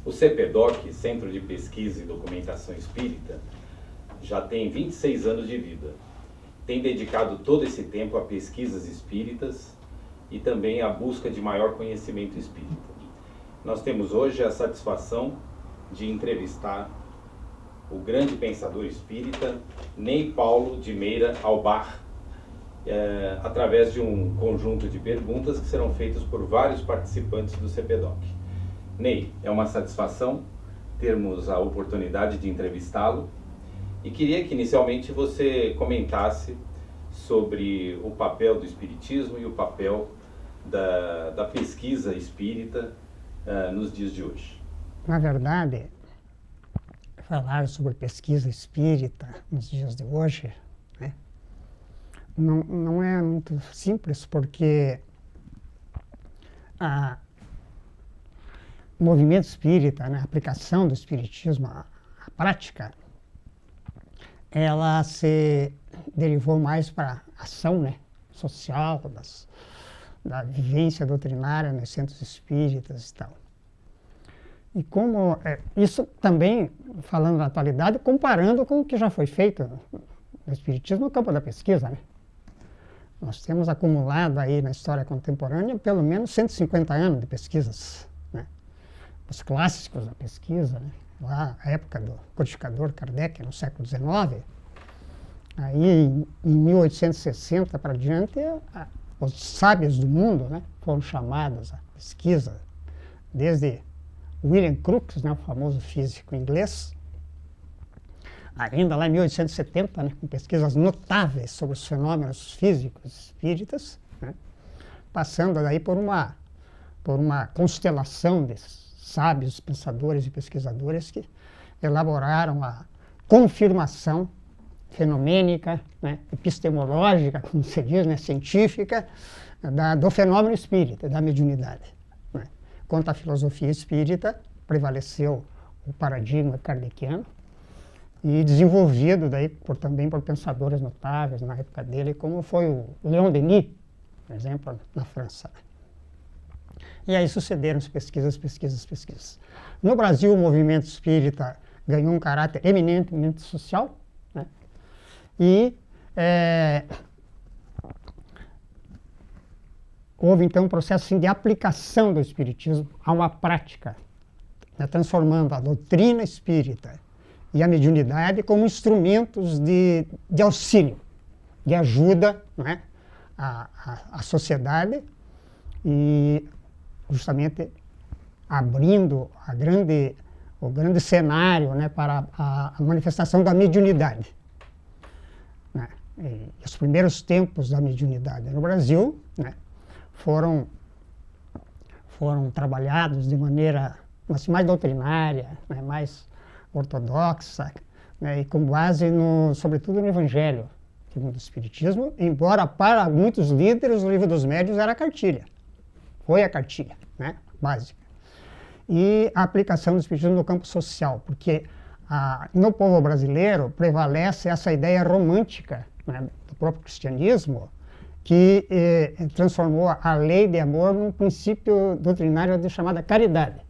O CPDOC, Centro de Pesquisa e Documentação Espírita, já tem 26 anos de vida. Tem dedicado todo esse tempo a pesquisas espíritas e também à busca de maior conhecimento espírita. Nós temos hoje a satisfação de entrevistar o grande pensador espírita Ney Paulo de Meira Albar, através de um conjunto de perguntas que serão feitas por vários participantes do CPDOC. Ney, é uma satisfação termos a oportunidade de entrevistá-lo e queria que inicialmente você comentasse sobre o papel do espiritismo e o papel da pesquisa espírita nos dias de hoje. Na verdade, falar sobre pesquisa espírita nos dias de hoje, né, não é muito simples, porque o movimento espírita, né, a aplicação do espiritismo à prática, ela se derivou mais para a ação, né, social, da vivência doutrinária nos centros espíritas e tal. E como isso também, falando na atualidade, comparando com o que já foi feito no espiritismo no campo da pesquisa, né? Nós temos acumulado aí na história contemporânea pelo menos 150 anos de pesquisas, né? Os clássicos da pesquisa, né? Lá a época do codificador Kardec, no século XIX, aí em 1860 para diante, os sábios do mundo, né, foram chamados à pesquisa, desde William Crookes, né, o famoso físico inglês, ainda lá em 1870, né, com pesquisas notáveis sobre os fenômenos físicos espíritas, né, passando daí por uma constelação de sábios, pensadores e pesquisadores que elaboraram a confirmação fenomênica, né, epistemológica, como se diz, né, científica, do fenômeno espírita, da mediunidade. Né. Quanto à filosofia espírita, prevaleceu o paradigma kardeciano e desenvolvido daí também por pensadores notáveis na época dele, como foi o Leon Denis, por exemplo, na França. E aí sucederam-se pesquisas. No Brasil, o movimento espírita ganhou um caráter eminentemente social, né? E houve então um processo assim, de aplicação do espiritismo a uma prática, né, transformando a doutrina espírita e a mediunidade como instrumentos de auxílio, de ajuda, né, à sociedade e justamente abrindo o grande cenário, né, para a manifestação da mediunidade. Né? E os primeiros tempos da mediunidade no Brasil, né, foram trabalhados de maneira assim, mais doutrinária, né, mais ortodoxa, né, e com base, sobretudo, no Evangelho do Espiritismo, embora para muitos líderes o Livro dos Médiuns era a cartilha. Foi a cartilha, né, básica. E a aplicação do Espiritismo no campo social, porque no povo brasileiro prevalece essa ideia romântica, né, do próprio cristianismo, que transformou a lei de amor num princípio doutrinário de chamada caridade.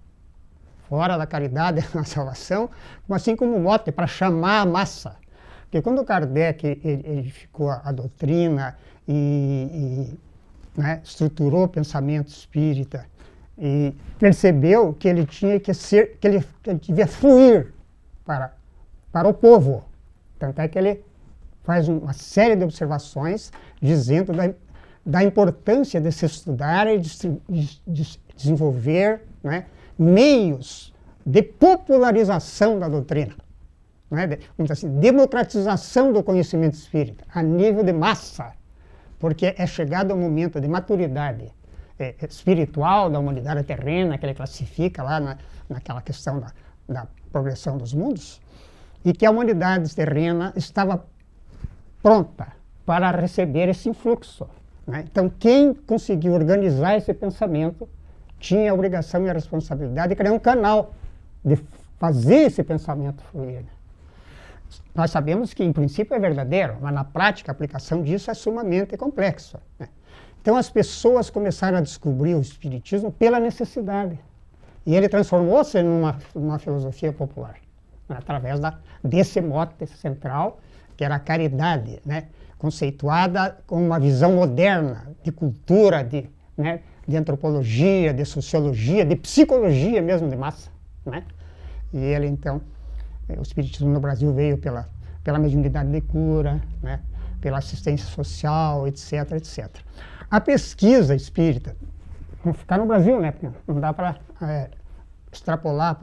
Fora da caridade na salvação, assim como um mote para chamar a massa. Porque quando Kardec edificou a doutrina né, estruturou o pensamento espírita e percebeu que ele tinha que ser, que ele devia fluir para o povo. Tanto é que ele faz uma série de observações dizendo da importância de se estudar e de desenvolver, né, meios de popularização da doutrina, né, vamos dizer assim, democratização do conhecimento espírita a nível de massa, porque é chegado ao momento de maturidade espiritual da humanidade terrena, que ele classifica lá naquela questão da progressão dos mundos, e que a humanidade terrena estava pronta para receber esse influxo. Né? Então, quem conseguiu organizar esse pensamento tinha a obrigação e a responsabilidade de criar um canal, de fazer esse pensamento fluir. Nós sabemos que, em princípio, é verdadeiro, mas na prática a aplicação disso é sumamente complexa. Né? Então, as pessoas começaram a descobrir o espiritismo pela necessidade. E ele transformou-se numa filosofia popular, né, através desse mote central, que era a caridade, né, conceituada com uma visão moderna de cultura, né, de antropologia, de sociologia, de psicologia mesmo de massa, né? E ele, então, o espiritismo no Brasil veio pela mediunidade de cura, né, pela assistência social, etc, etc. A pesquisa espírita, vamos ficar no Brasil, né, porque não dá para extrapolar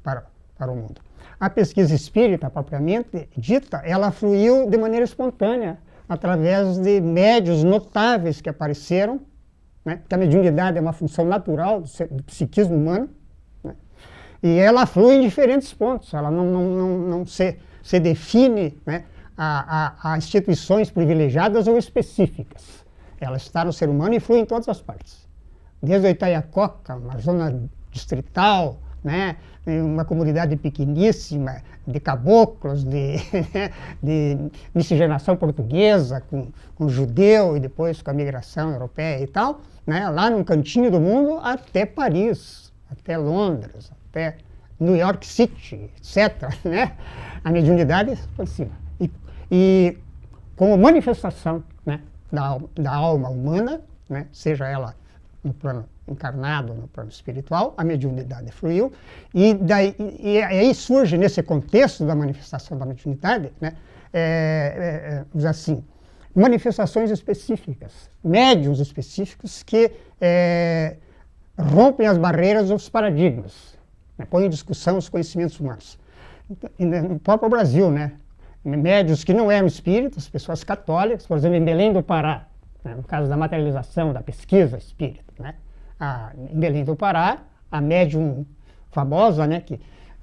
para o mundo. A pesquisa espírita, propriamente dita, ela fluiu de maneira espontânea, através de médiuns notáveis que apareceram, né, porque a mediunidade é uma função natural do psiquismo humano, né, e ela flui em diferentes pontos, ela não se define, né, a instituições privilegiadas ou específicas. Ela está no ser humano e flui em todas as partes. Desde o Itaiacoca, uma zona distrital, né, uma comunidade pequeníssima de caboclos, de miscigenação portuguesa com judeu e depois com a migração europeia e tal, né, lá num cantinho do mundo até Paris, até Londres, até New York City, etc., né, a mediunidade por cima. E como manifestação, né, da alma humana, né, seja ela no plano encarnado, no plano espiritual, a mediunidade fluiu, e aí surge, nesse contexto da manifestação da mediunidade, né, assim, manifestações específicas, médiuns específicos que rompem as barreiras dos paradigmas, né, põem em discussão os conhecimentos humanos. No próprio Brasil, né, médiuns que não eram espíritas, pessoas católicas, por exemplo, em Belém do Pará, né, no caso da materialização, da pesquisa espírita, né, em Belém do Pará, a médium famosa, né, que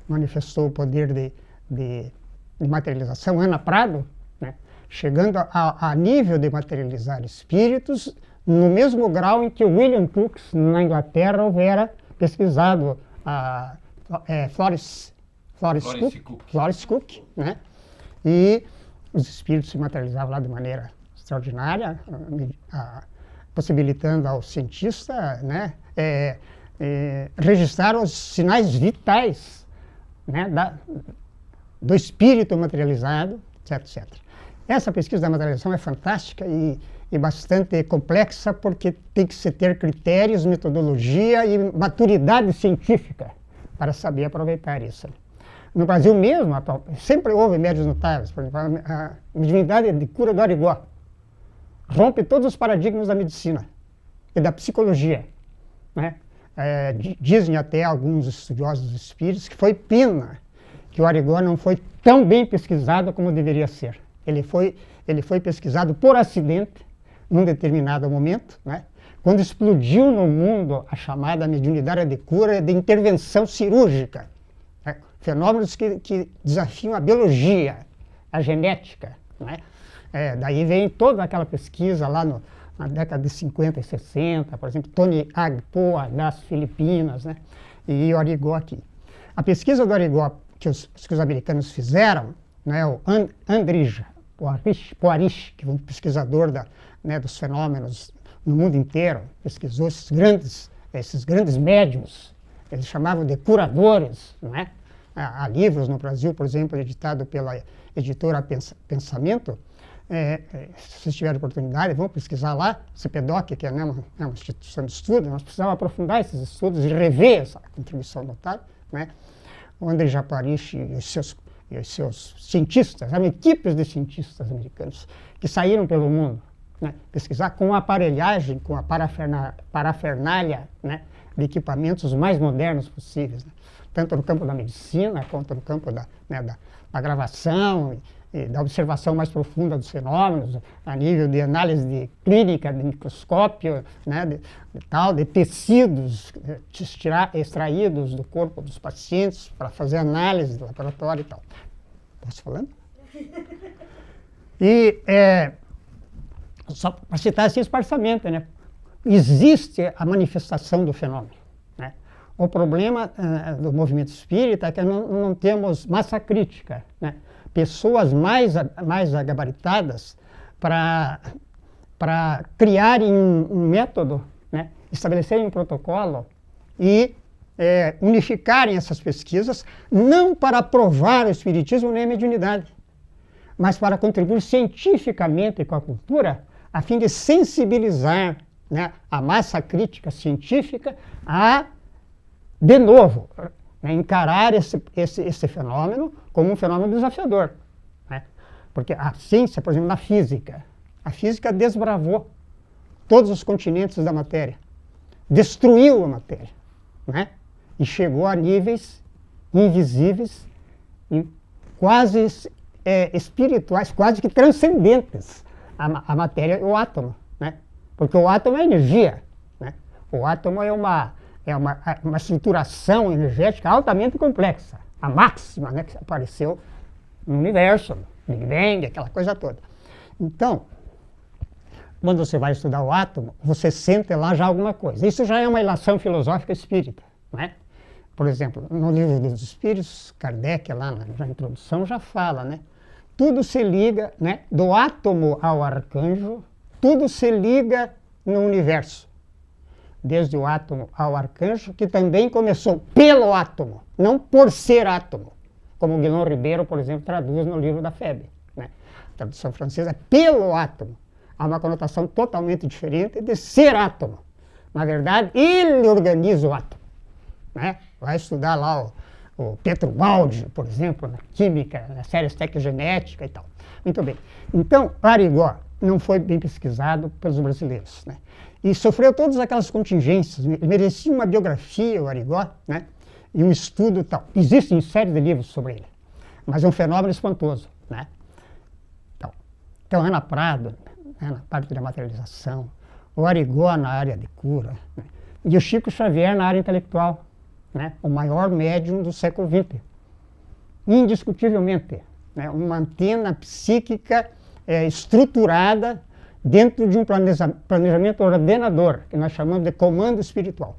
manifestou o poder de materialização, Ana Prado, né, chegando a nível de materializar espíritos no mesmo grau em que o William Crookes, na Inglaterra, houvera pesquisado Florence Cook, né, e os espíritos se materializavam lá de maneira extraordinária, possibilitando ao cientista, né, registrar os sinais vitais, né, do espírito materializado, etc, etc. Essa pesquisa da materialização é fantástica e bastante complexa, porque tem que se ter critérios, metodologia e maturidade científica para saber aproveitar isso. No Brasil mesmo, sempre houve médiuns notáveis. Por exemplo, a mediunidade de cura do Arigó rompe todos os paradigmas da medicina e da psicologia, né? Dizem até alguns estudiosos espíritos que foi pena que o Arigó não foi tão bem pesquisado como deveria ser. Ele foi pesquisado por acidente, num determinado momento, né, quando explodiu no mundo a chamada mediunidade de cura de intervenção cirúrgica, né, fenômenos que desafiam a biologia, a genética, né. Daí vem toda aquela pesquisa lá na década de 50 e 60, por exemplo, Tony Agpoa das Filipinas, né, e o Arigó aqui. A pesquisa do Arigó que os americanos fizeram, né, o Andrija Poarish, que é um pesquisador dos fenômenos no mundo inteiro, pesquisou esses grandes médiuns, eles chamavam de curadores, né? Há livros no Brasil, por exemplo, editado pela editora Pensamento. Se vocês tiverem oportunidade, vão pesquisar lá, CPDOC, que é uma instituição de estudo, nós precisamos aprofundar esses estudos e rever essa contribuição notável, né? O Andrija Poarish e os seus cientistas, eram equipes de cientistas americanos que saíram pelo mundo, né, pesquisar com a aparelhagem, com a parafernália, né, de equipamentos mais modernos possíveis, né, tanto no campo da medicina quanto no campo da gravação e da observação mais profunda dos fenômenos, a nível de análise de clínica, de microscópio, né, de tecidos extraídos do corpo dos pacientes para fazer análise do laboratório e tal. Posso falando? E só para citar assim esparsamente, né, existe a manifestação do fenômeno, né? O problema do movimento espírita é que não temos massa crítica, né? Pessoas mais gabaritadas para criarem um método, né? Estabelecerem um protocolo e unificarem essas pesquisas, não para provar o espiritismo nem a mediunidade, mas para contribuir cientificamente com a cultura, a fim de sensibilizar, né, a massa crítica científica a, de novo, né, encarar esse fenômeno como um fenômeno desafiador. Né? Porque a ciência, por exemplo, na física, a física desbravou todos os continentes da matéria, destruiu a matéria, né? E chegou a níveis invisíveis e quase espirituais, quase que transcendentes a matéria e o átomo, né? Porque o átomo é energia, né? O átomo é uma estruturação energética altamente complexa, a máxima, né, que apareceu no universo, Big Bang, aquela coisa toda. Então, quando você vai estudar o átomo, você sente lá já alguma coisa. Isso já é uma ilação filosófica espírita, né? Por exemplo, no Livro dos Espíritos, Kardec, lá na introdução, já fala, né? Tudo se liga, né? Do átomo ao arcanjo, tudo se liga no universo. Desde o átomo ao arcanjo, que também começou pelo átomo, não por ser átomo, como Guilherme Ribeiro, por exemplo, traduz no livro da FEB, né? A tradução francesa é pelo átomo. Há uma conotação totalmente diferente de ser átomo. Na verdade, ele organiza o átomo, né? Vai estudar lá o Petrobaldi, por exemplo, na química, na série estequiogenética e tal. Muito bem. Então, Arigó não foi bem pesquisado pelos brasileiros, né? E sofreu todas aquelas contingências. Merecia uma biografia, o Arigó, né? E um estudo e tal. Existem série de livros sobre ele, mas é um fenômeno espantoso, né? Então Ana Prado, né, na parte da materialização, o Arigó na área de cura, né? E o Chico Xavier na área intelectual, né? O maior médium do século XX. Indiscutivelmente, né? Uma antena psíquica estruturada dentro de um planejamento ordenador, que nós chamamos de comando espiritual.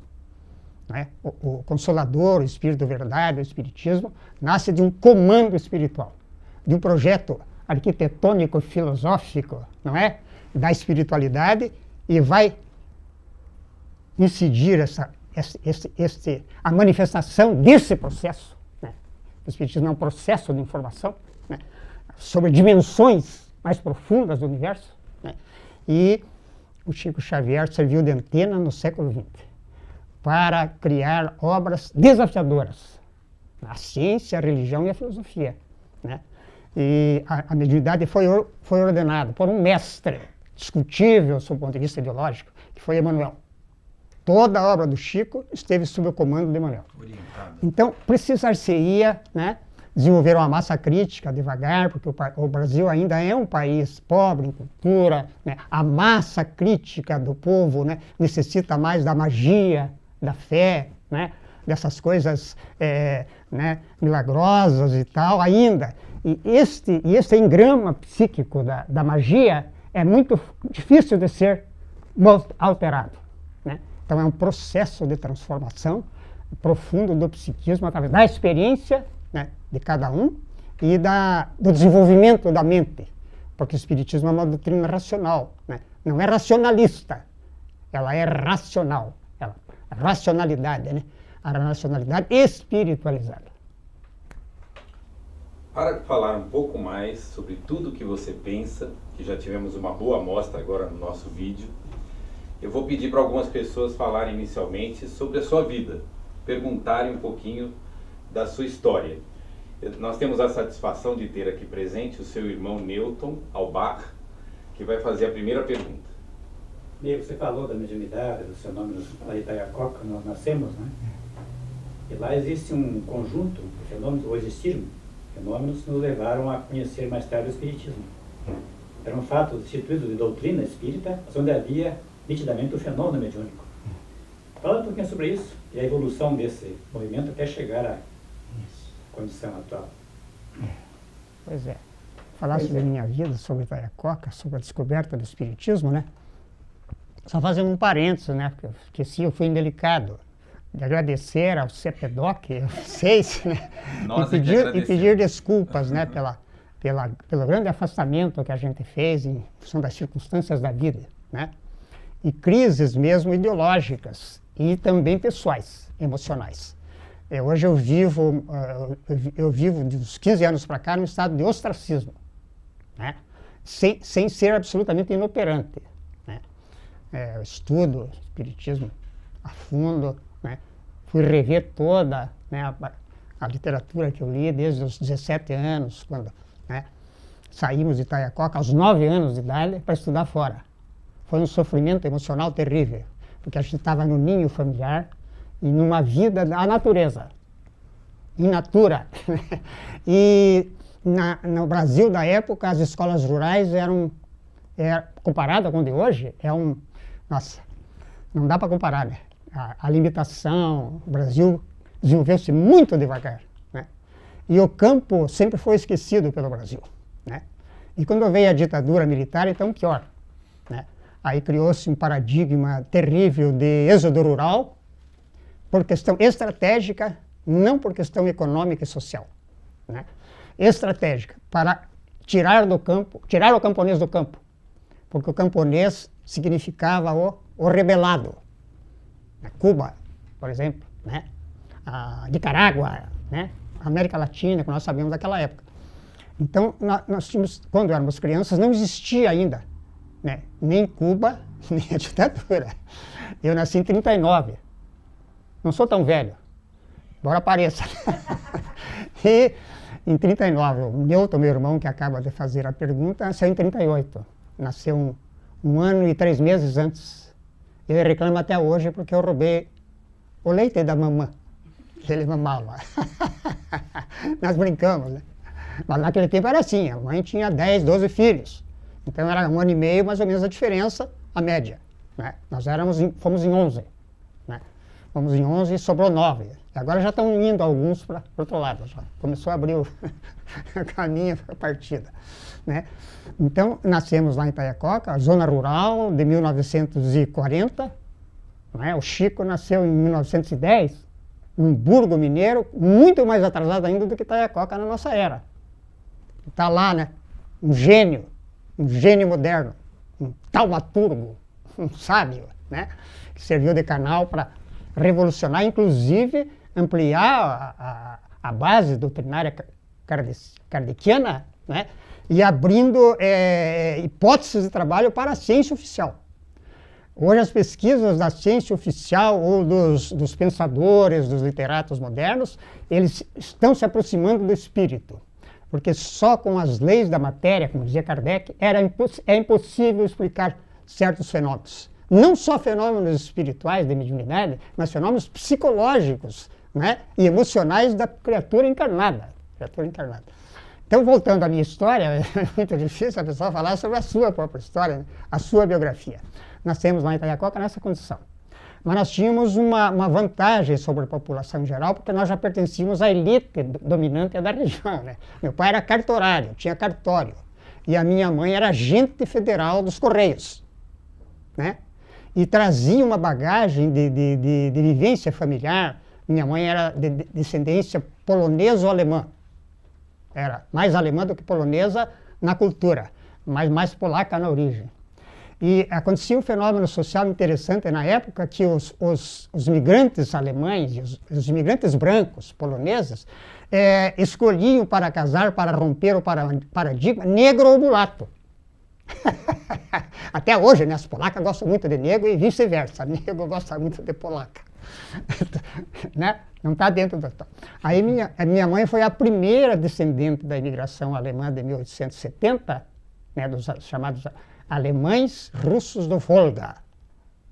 Né? O Consolador, o Espírito Verdade, o Espiritismo, nasce de um comando espiritual, de um projeto arquitetônico filosófico, não é? Da espiritualidade, e vai incidir a manifestação desse processo, né? O Espiritismo é um processo de informação, né? Sobre dimensões mais profundas do universo, né? E o Chico Xavier serviu de antena no século XX para criar obras desafiadoras na ciência, a religião e a filosofia, né? E a mediunidade foi ordenada por um mestre discutível, sob o ponto de vista ideológico, que foi Emmanuel. Toda a obra do Chico esteve sob o comando de Emmanuel. Então, precisar-se-ia, né, desenvolver uma massa crítica devagar, porque o Brasil ainda é um país pobre em cultura, né? A massa crítica do povo, né, necessita mais da magia, da fé, né, dessas coisas né, milagrosas e tal ainda. E este engrama psíquico da magia é muito difícil de ser alterado, né? Então é um processo de transformação profundo do psiquismo através da experiência, né, de cada um e do desenvolvimento da mente, porque o Espiritismo é uma doutrina racional, né? Não é racionalista, ela é racional, racionalidade, né? A racionalidade espiritualizada. Para falar um pouco mais sobre tudo o que você pensa, que já tivemos uma boa amostra agora no nosso vídeo, eu vou pedir para algumas pessoas falarem inicialmente sobre a sua vida, perguntarem um pouquinho da sua história. Nós temos a satisfação de ter aqui presente o seu irmão Newton Albach, que vai fazer a primeira pergunta. Você falou da mediunidade, dos fenômenos lá de Itaiococa, nós nascemos, né? E lá existe um conjunto de fenômenos, ou existiram fenômenos que nos levaram a conhecer mais tarde o Espiritismo. Eram fatos instituídos de doutrina espírita, onde havia nitidamente o fenômeno mediúnico. Fala um pouquinho sobre isso e a evolução desse movimento até chegar à condição atual. Pois é. Falasse da minha vida sobre Itaiococa, sobre a descoberta do Espiritismo, né? Só fazendo um parênteses, né? Porque eu esqueci, eu fui indelicado de agradecer ao CEPEDOC, vocês, né? E pedir desculpas, né? Pelo grande afastamento que a gente fez em função das circunstâncias da vida, né? E crises mesmo ideológicas e também pessoais, emocionais. Hoje eu vivo dos 15 anos para cá num estado de ostracismo, né? Sem ser absolutamente inoperante, né? Eu estudo espiritismo a fundo, né? Fui rever toda, né, a literatura que eu li desde os 17 anos, quando, né, saímos de Itaiococa aos 9 anos de idade para estudar fora. Foi um sofrimento emocional terrível, porque a gente estava no ninho familiar e numa vida da natureza, in natura. E no Brasil da época, as escolas rurais comparada com a de hoje, nossa, não dá para comparar, né? A limitação, o Brasil desenvolveu-se muito devagar, né? E o campo sempre foi esquecido pelo Brasil, né? E quando veio a ditadura militar, então pior, né? Aí criou-se um paradigma terrível de êxodo rural, por questão estratégica, não por questão econômica e social, né? Estratégica, para tirar o camponês do campo, porque o camponês significava o rebelado. Cuba, por exemplo, né? A Nicarágua, né? A América Latina, que nós sabemos daquela época. Então, nós tínhamos, quando éramos crianças, não existia ainda, né, nem Cuba, nem a ditadura. Eu nasci em 39, não sou tão velho, embora pareça. E em 39, o Newton, meu irmão, que acaba de fazer a pergunta, nasceu em 38. Nasceu um ano e 3 meses antes. Ele reclama até hoje porque eu roubei o leite da mamã, que ele mamava. Nós brincamos, né? Mas naquele tempo era assim, a mãe tinha 10, 12 filhos. Então era 1 ano e meio, mais ou menos, a diferença, a média, né? Nós fomos em 11, né? Fomos em 11 e sobrou 9. E agora já estão indo alguns para o outro lado. Já começou a abrir o caminho para a partida, né? Então, nascemos lá em Itaiococa, zona rural, de 1940. Né? O Chico nasceu em 1910, num burgo mineiro, muito mais atrasado ainda do que Itaiococa na nossa era. Está lá, né? Um gênio moderno, um taumaturgo, um sábio, né? Que serviu de canal para revolucionar, inclusive ampliar a base doutrinária kardeciana, né? E abrindo hipóteses de trabalho para a ciência oficial. Hoje as pesquisas da ciência oficial ou dos pensadores, dos literatos modernos, eles estão se aproximando do espírito, porque só com as leis da matéria, como dizia Kardec, é impossível explicar certos fenômenos. Não só fenômenos espirituais de mediunidade, mas fenômenos psicológicos, né, e emocionais da criatura encarnada. Então, voltando à minha história, é muito difícil a pessoa falar sobre a sua própria história, né? A sua biografia. Nascemos lá em Itaiococa nessa condição. Mas nós tínhamos uma vantagem sobre a população em geral, porque nós já pertencíamos à elite dominante da região, né? Meu pai era cartorário, tinha cartório. E a minha mãe era agente federal dos Correios, né? E trazia uma bagagem de vivência familiar. Minha mãe era de descendência polonesa ou alemã. Era mais alemã do que polonesa na cultura, mas mais polaca na origem. E acontecia um fenômeno social interessante na época que os migrantes alemães, os imigrantes brancos poloneses, escolhiam para casar, para romper o paradigma, negro ou mulato. Até hoje, né, as polacas gostam muito de negro e vice-versa. Negro gosta muito de polaca. Né? Não está dentro do... Aí minha mãe foi a primeira descendente da imigração alemã de 1870, né, dos chamados alemães russos do Volga.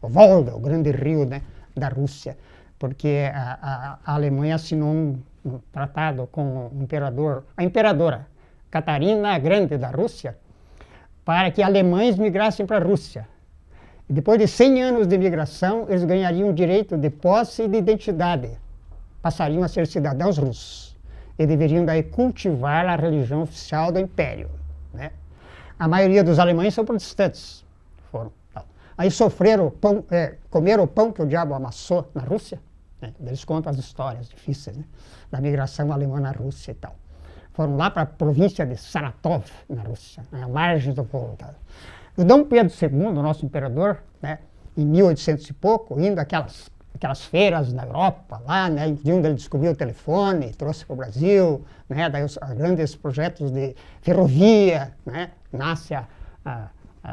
O Volga, o grande rio, né, da Rússia. Porque a Alemanha assinou um tratado com a imperadora Catarina Grande da Rússia, para que alemães migrassem para a Rússia. E depois de 100 anos de migração, eles ganhariam direito de posse e de identidade. Passariam a ser cidadãos russos. E deveriam daí cultivar a religião oficial do Império, né? A maioria dos alemães são protestantes. Aí comeram o pão que o diabo amassou na Rússia, né? Eles contam as histórias difíceis, né, da migração alemã na Rússia e tal. Foram lá para a província de Saratov, na Rússia, à margem do Volga. O Dom Pedro II, nosso imperador, né, em 1800 e pouco, indo aquelas aquelas feiras na Europa, lá, né, de onde ele descobriu o telefone, trouxe para o Brasil, né, daí os grandes projetos de ferrovia, né, nasce a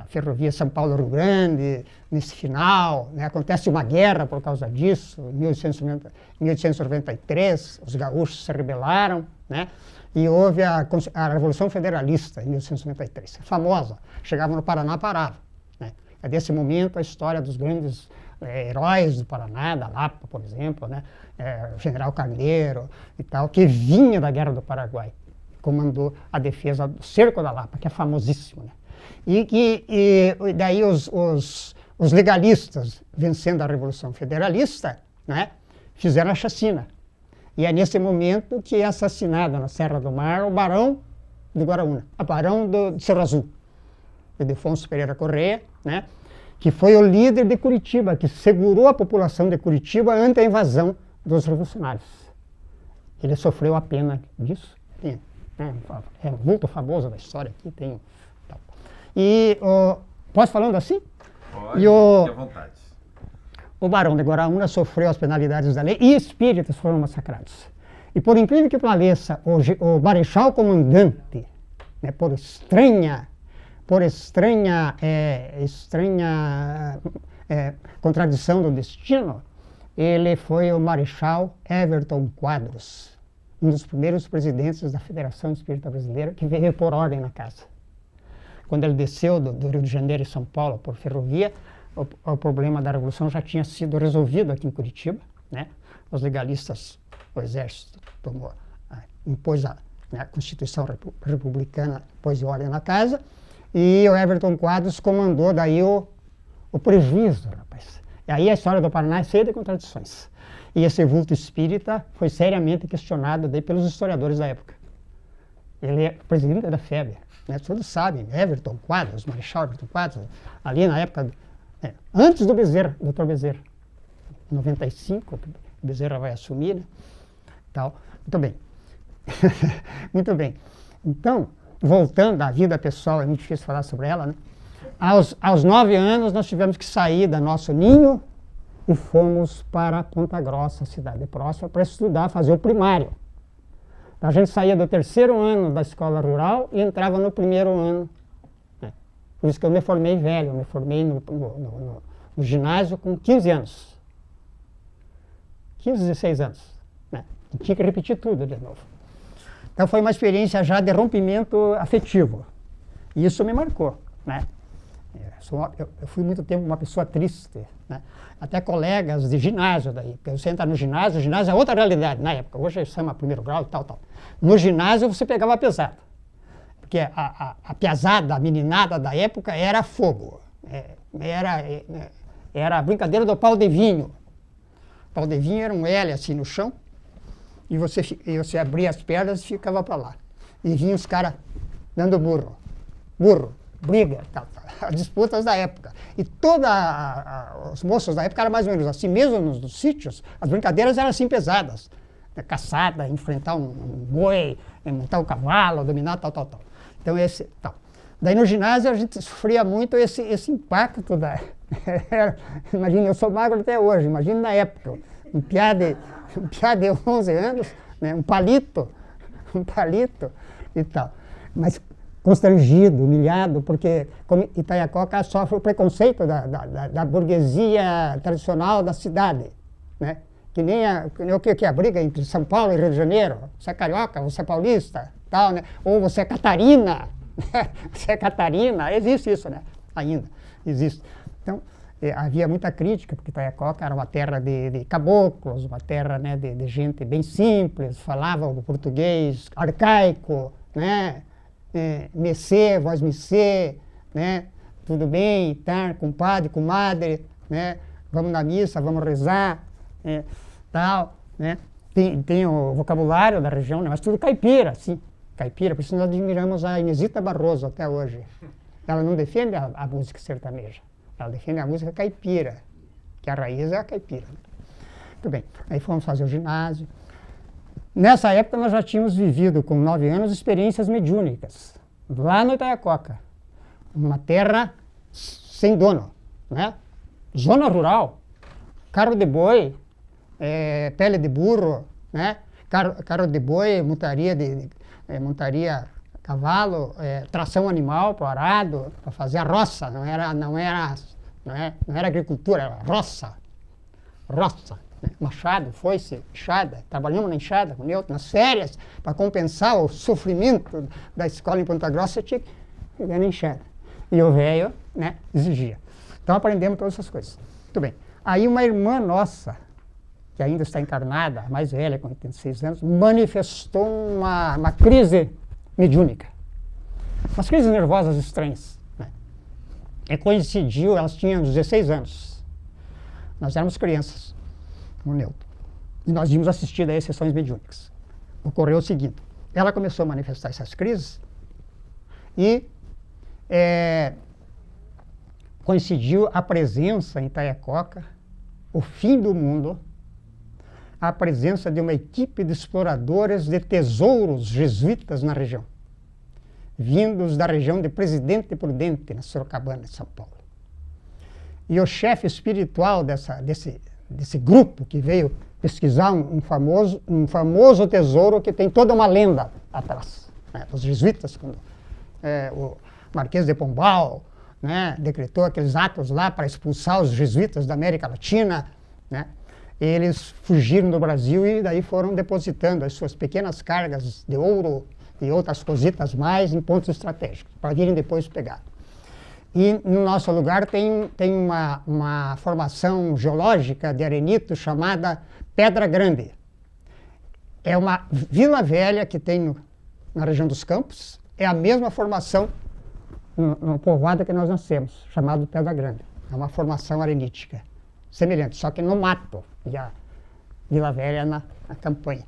ferrovia São Paulo-Rio Grande, nesse final, né, acontece uma guerra por causa disso, em 1893, os gaúchos se rebelaram, né, e houve a Revolução Federalista, em 1893, famosa, chegava no Paraná, parava. Né. É desse momento a história dos grandes heróis do Paraná, da Lapa, por exemplo, né, o general Carneiro e tal, que vinha da Guerra do Paraguai, comandou a defesa do Cerco da Lapa, que é famosíssimo, né. E daí os legalistas, vencendo a Revolução Federalista, né, fizeram a chacina. E é nesse momento que é assassinado na Serra do Mar o Barão de Guaraúna, o Barão de Cerro Azul, Ildefonso Pereira Corrêa, né, que foi o líder de Curitiba, que segurou a população de Curitiba ante a invasão dos revolucionários. Ele sofreu a pena disso. É muito famoso da história aqui, tem. E posso falando assim? Pode, fique à vontade. O Barão de Guaraúna sofreu as penalidades da lei e espíritas foram massacrados. E por incrível que pareça, o marechal comandante, né, por estranha contradição do destino, ele foi o Marechal Everton Quadros, um dos primeiros presidentes da Federação Espírita Brasileira, que veio por ordem na casa. Quando ele desceu do Rio de Janeiro e São Paulo por ferrovia, o problema da Revolução já tinha sido resolvido aqui em Curitiba, né? Os legalistas, o Exército impôs a Constituição Republicana, pôs ordem na casa, e o Everton Quadros comandou daí o prejuízo, rapaz. E aí a história do Paraná é cheia de contradições. E esse vulto espírita foi seriamente questionado daí pelos historiadores da época. Ele é presidente da FEB, né? Todos sabem, Everton Quadros, Marechal Everton Quadros, ali na época, antes do Bezerra, Dr. Bezerra, em 95, o Bezerra vai assumir, né? Tal. Muito bem. Muito bem. Então, voltando à vida pessoal, é muito difícil falar sobre ela, né? Aos 9 anos, nós tivemos que sair do nosso ninho e fomos para Ponta Grossa, cidade próxima, para estudar, fazer o primário. A gente saía do 3º ano da escola rural e entrava no 1º ano. Né? Por isso que eu me formei velho, eu me formei no ginásio com 15 anos. 15, 16 anos. Né? E tinha que repetir tudo de novo. Então foi uma experiência já de rompimento afetivo. E isso me marcou, né? Eu fui muito tempo uma pessoa triste, né? Até colegas de ginásio daí, porque você entra no ginásio, o ginásio é outra realidade na época, hoje chama 1º grau e tal. No ginásio você pegava pesado, porque a piazada, a meninada da época era fogo, era a brincadeira do pau de vinho. O pau de vinho era um L assim no chão, e você abria as pernas e ficava para lá. E vinham os caras dando burro, briga, tal. As disputas da época. E os moços da época eram mais ou menos assim, mesmo nos sítios, as brincadeiras eram assim pesadas. Caçada, enfrentar um boi, montar um cavalo, dominar tal. Então tal. Daí no ginásio a gente sofria muito esse impacto da... Imagina, eu sou magro até hoje, imagina na época, um piá de 11 anos, né, um palito e tal. Mas constrangido, humilhado, porque como Itaiacoca sofre o preconceito da burguesia tradicional da cidade, né? Que nem o que é a briga entre São Paulo e Rio de Janeiro. Você é carioca, você é paulista, tal, né? Ou você é catarina, você é catarina, existe isso, né? Ainda existe. Então, havia muita crítica, porque Itaiacoca era uma terra de caboclos, uma terra, né, de gente bem simples, falava o português arcaico, né? Messê, voz messê, né? Tudo bem, tá, compadre, comadre, né? Vamos na missa, vamos rezar, tal, né? Tem o vocabulário da região, né? Mas tudo caipira, assim, caipira, por isso nós admiramos a Inesita Barroso até hoje. Ela não defende a música sertaneja, ela defende a música caipira, que a raiz é a caipira. Muito bem, aí fomos fazer o ginásio. Nessa época nós já tínhamos vivido, com 9 anos, experiências mediúnicas, lá no Itaiacoca, uma terra sem dono, né? Zona rural, carro de boi, pele de burro, né? Carro de boi, montaria cavalo, tração animal para o arado, para fazer a roça. Não era agricultura, era roça. Roça. Né? Machado, foice, enxada. Trabalhamos na enxada, com Newton, nas férias, para compensar o sofrimento da escola em Ponta Grossa, tinha que pegar na enxada. E o velho, né, exigia. Então aprendemos todas essas coisas. Muito bem. Aí uma irmã nossa, que ainda está encarnada, a mais velha, com 86 anos, manifestou uma crise mediúnica. Umas crises nervosas estranhas. Né? E coincidiu, elas tinham 16 anos. Nós éramos crianças, no Newton. E nós íamos assistir daí sessões mediúnicas. Ocorreu o seguinte, ela começou a manifestar essas crises e coincidiu a presença em Itaiococa, o fim do mundo, a presença de uma equipe de exploradores de tesouros jesuítas na região, vindos da região de Presidente Prudente, na Sorocabana, de São Paulo. E o chefe espiritual desse grupo que veio pesquisar um famoso tesouro que tem toda uma lenda atrás. Né? Os jesuítas, quando o Marquês de Pombal, né, decretou aqueles atos lá para expulsar os jesuítas da América Latina, né? Eles fugiram do Brasil e daí foram depositando as suas pequenas cargas de ouro e outras cositas mais em pontos estratégicos, para virem depois pegar. E no nosso lugar tem uma formação geológica de arenito chamada Pedra Grande. É uma vila velha que tem na região dos Campos, é a mesma formação no povoado que nós nascemos, chamado Pedra Grande. É uma formação arenítica, semelhante, só que no mato, e a Vila Velha na campanha.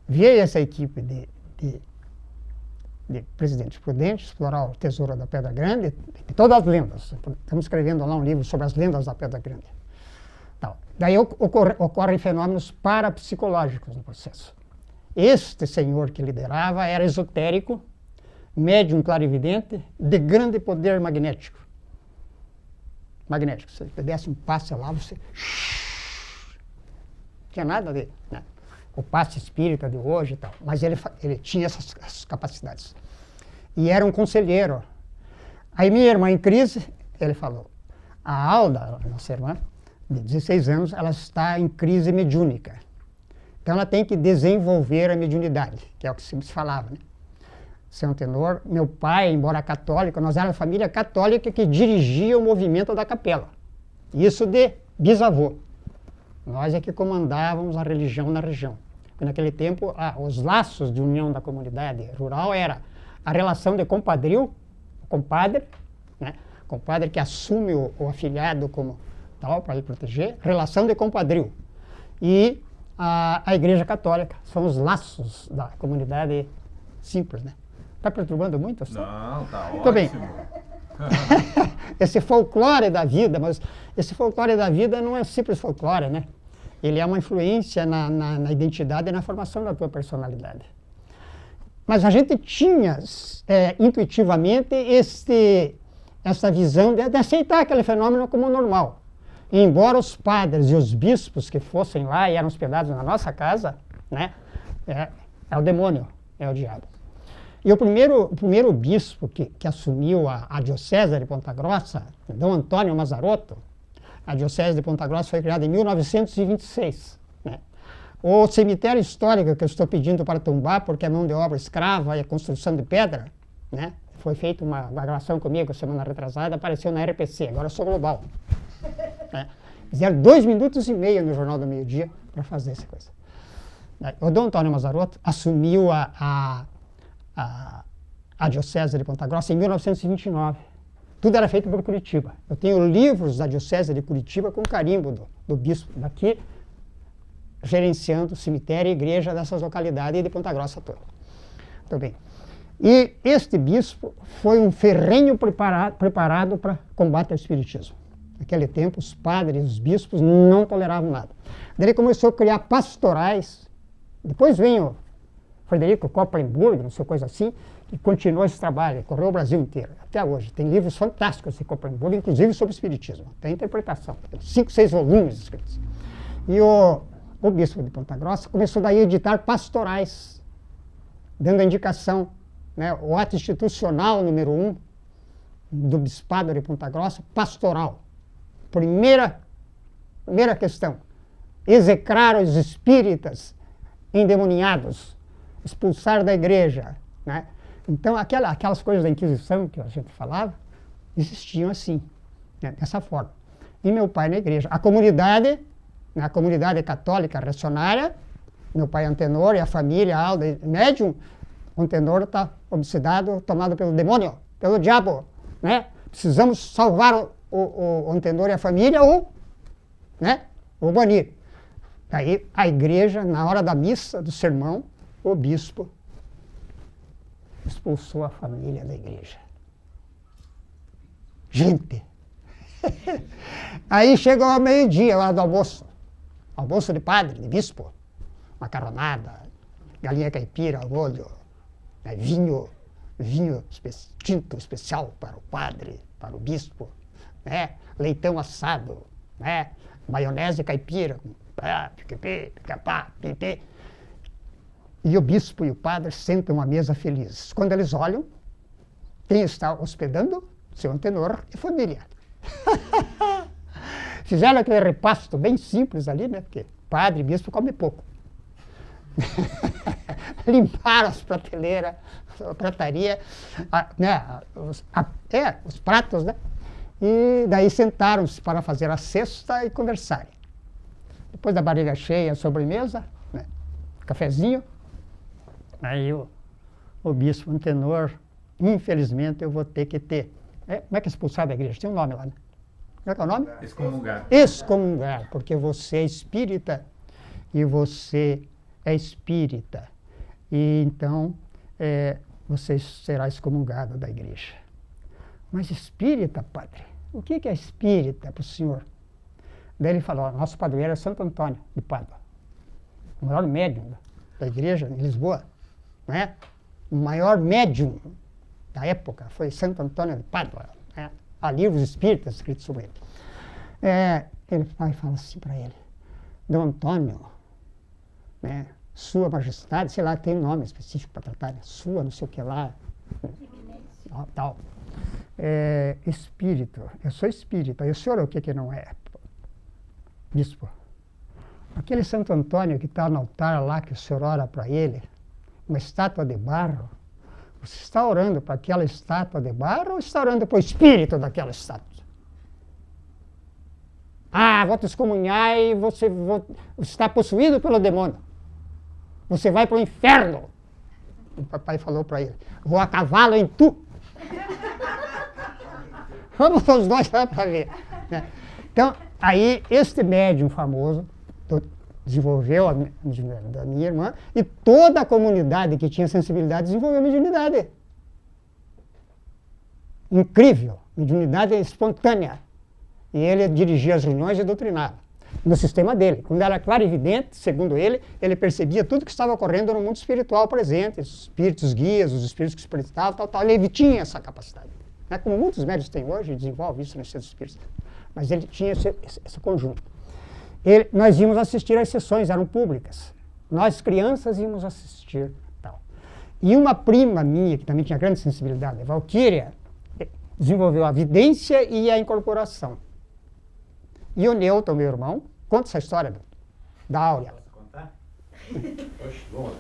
Veio essa equipe de Presidente Prudente explorar o tesouro da Pedra Grande, e todas as lendas. Estamos escrevendo lá um livro sobre as lendas da Pedra Grande. Então, daí ocorrem fenômenos parapsicológicos no processo. Este senhor que liderava era esotérico, médium clarividente, de grande poder magnético. Magnético. Se ele desse um passe lá, você... Não tinha nada de... Né? O passe espírita de hoje e tal. Mas ele tinha essas capacidades. E era um conselheiro. Aí minha irmã em crise, ele falou, a Alda, a nossa irmã, de 16 anos, ela está em crise mediúnica. Então ela tem que desenvolver a mediunidade, que é o que se falava, né? Ser um tenor. Meu pai, embora católico, nós éramos família católica que dirigia o movimento da capela. Isso de bisavô. Nós é que comandávamos a religião na região. Porque naquele tempo, os laços de união da comunidade rural era a relação de compadrio, o compadre, né? Compadre que assume o afilhado como tal, para lhe proteger, relação de compadrio. E a Igreja Católica, são os laços da comunidade simples, né? Está perturbando muito? Não, tá ótimo. Muito bem. Esse folclore da vida, mas esse folclore da vida não é simples folclore, né? Ele é uma influência na identidade e na formação da tua personalidade. Mas a gente tinha intuitivamente essa visão de aceitar aquele fenômeno como normal. E embora os padres e os bispos que fossem lá e eram hospedados na nossa casa, né, é o demônio, é o diabo. E o primeiro bispo que assumiu a diocese de Ponta Grossa, Dom Antônio Mazarotto, a diocese de Ponta Grossa foi criada em 1926. Né? O cemitério histórico que eu estou pedindo para tombar, porque é mão de obra escrava e a construção de pedra, né? Foi feita uma gravação comigo semana retrasada, apareceu na RPC, agora eu sou global. Né? Fizeram 2 minutos e meio no Jornal do Meio-Dia para fazer essa coisa. O Dom Antônio Mazarotto assumiu a diocese de Ponta Grossa em 1929. Tudo era feito por Curitiba. Eu tenho livros da diocese de Curitiba com carimbo do bispo daqui, gerenciando cemitério e igreja dessas localidades e de Ponta Grossa toda. Muito bem. E este bispo foi um ferrenho preparado para combate ao espiritismo. Naquele tempo, os padres e os bispos não toleravam nada. Daí ele começou a criar pastorais. Depois vem o Frederico Koplenburg, não sei, coisa assim, E continuou esse trabalho, correu o Brasil inteiro, até hoje. Tem livros fantásticos de Copenhague, inclusive sobre o Espiritismo. Tem interpretação, 5, 6 volumes escritos. E o bispo de Ponta Grossa começou daí a editar pastorais, dando a indicação, né, o ato institucional número 1 do Bispado de Ponta Grossa, pastoral. Primeira questão, execrar os espíritas endemoniados, expulsar da igreja, né? Então, aquelas coisas da Inquisição que a gente falava, existiam assim, né, dessa forma. E meu pai na igreja. A comunidade católica reacionária, meu pai é antenor e a família, a Alda, médium, o antenor está obsedado, tomado pelo demônio, pelo diabo, né? Precisamos salvar o antenor e a família ou banir. Aí a igreja, na hora da missa, do sermão, o bispo expulsou a família da igreja. Gente! Aí chegou ao meio-dia, lá do almoço de padre, de bispo, macarronada, galinha caipira ao molho, né, vinho tinto especial para o padre, para o bispo, né, leitão assado, né, maionese caipira, e o bispo e o padre sentam à mesa felizes. Quando eles olham, quem está hospedando? Seu antenor e família. Fizeram aquele repasto bem simples ali, né? Porque padre e bispo come pouco. Limparam as prateleiras, a prataria, os pratos, né? E daí sentaram-se para fazer a cesta e conversarem. Depois da barriga cheia, a sobremesa, né? Cafezinho. Aí o bispo antenor, infelizmente eu vou ter que ter. Como é que é expulsar da igreja? Tem um nome lá, né? Como é que é o nome? Excomungar. Excomungar, porque você é espírita e você é espírita. E então você será excomungado da igreja. Mas espírita, padre? O que é espírita para o senhor? Daí ele falou, nosso padroeiro é Santo Antônio de Pádua, o maior médium da igreja em Lisboa, né? O maior médium da época foi Santo Antônio de Pádua, né? Há livros espíritas escritos sobre ele. Ele fala assim para ele, Dom Antônio, né? Sua Majestade, sei lá, tem um nome específico para tratar, né? Sua não sei o que lá, tal. Espírito, eu sou espírita, e o senhor o que não é? Bispo, aquele Santo Antônio que está no altar lá, que o senhor ora para ele, uma estátua de barro, você está orando para aquela estátua de barro ou está orando para o espírito daquela estátua? Vou te excomunhar e você está possuído pelo demônio. Você vai para o inferno. O papai falou para ele, vou a cavalo em tu. Vamos os dois lá para ver. Né? Então, aí este médium famoso desenvolveu a mediunidade da minha irmã e toda a comunidade que tinha sensibilidade desenvolveu a mediunidade. Incrível, mediunidade espontânea. E ele dirigia as reuniões e doutrinava. No sistema dele. Quando era claro e evidente, segundo ele, ele percebia tudo que estava ocorrendo no mundo espiritual presente, os espíritos guias, os espíritos que se prestavam, tal. Ele tinha essa capacidade. Né? Como muitos médios têm hoje, desenvolve isso nos centros espíritas. Mas ele tinha esse conjunto. Nós íamos assistir às sessões, eram públicas. Nós, crianças, íamos assistir. Tal. E uma prima minha, que também tinha grande sensibilidade, a Valquíria, desenvolveu a vidência e a incorporação. E o Newton, meu irmão, conta essa história da Áurea. Posso contar? Oxe, vamos lá.